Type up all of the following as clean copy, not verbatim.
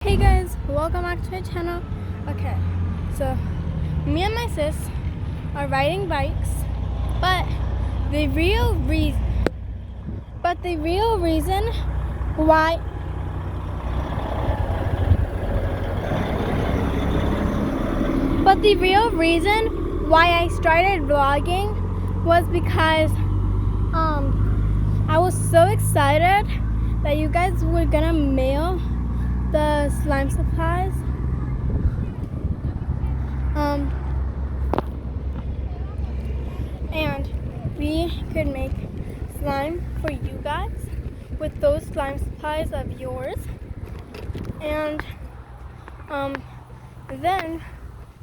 Hey guys, welcome back to my channel. Okay, so me and my sis are riding bikes, but the real reason why I started vlogging was because I was so excited that you guys were gonna mail the slime supplies. And we could make slime for you guys with those slime supplies of yours. And then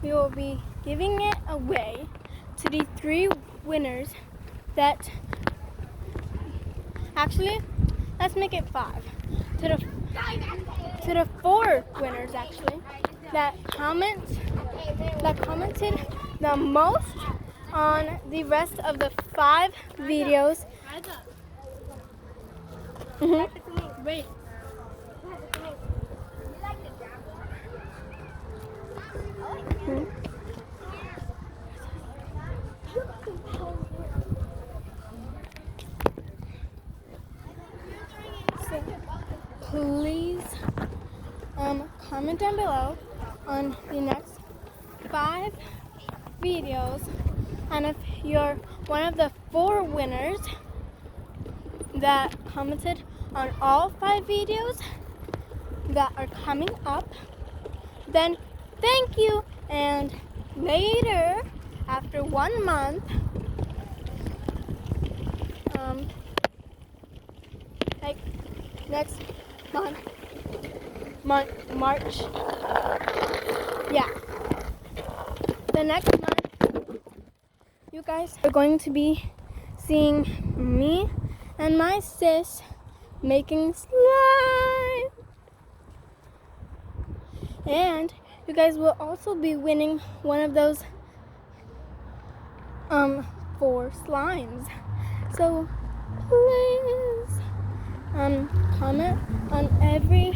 we will be giving it away to the 3 winners that actually, let's make it 5. To the 4 winners actually that commented the most on the rest of the 5 videos. Wait. So please comment down below on the next 5 videos, and if you're one of the 4 winners that commented on all 5 videos that are coming up, then thank you. And later, after 1 month, like next month, March, yeah, the next month, you guys are going to be seeing me and my sis making slime. And you guys will also be winning one of those 4 slimes. So please comment on every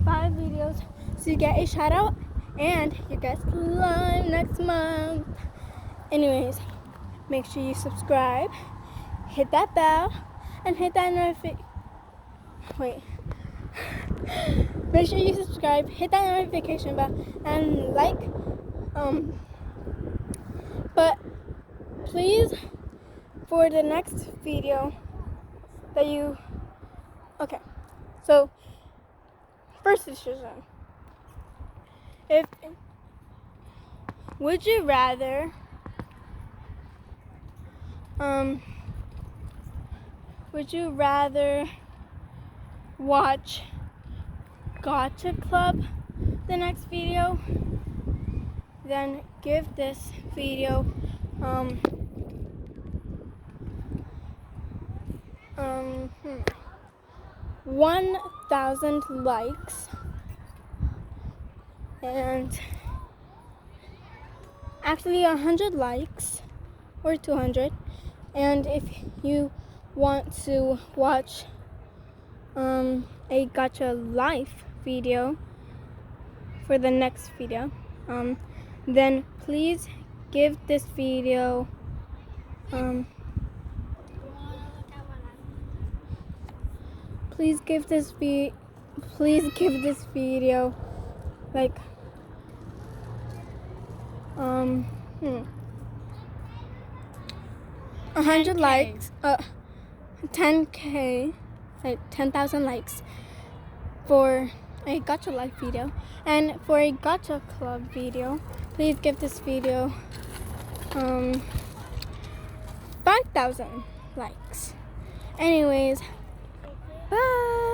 5 videos so you get a shout out and you get slime next month. Anyways, make sure you subscribe, hit that bell, and hit that make sure you subscribe, hit that notification bell, and like. But please, for the next video that you, okay, so first decision, would you rather watch Gotcha Club the next video? Then give this video 1,000 likes, and actually 100 likes or 200. And if you want to watch a Gotcha Life video for the next video, then please give this video please give this video like 100 likes, 10K, like 10,000 likes for a Gotcha Life video. And for a Gotcha Club video, please give this video 5,000 likes. Anyways, bye.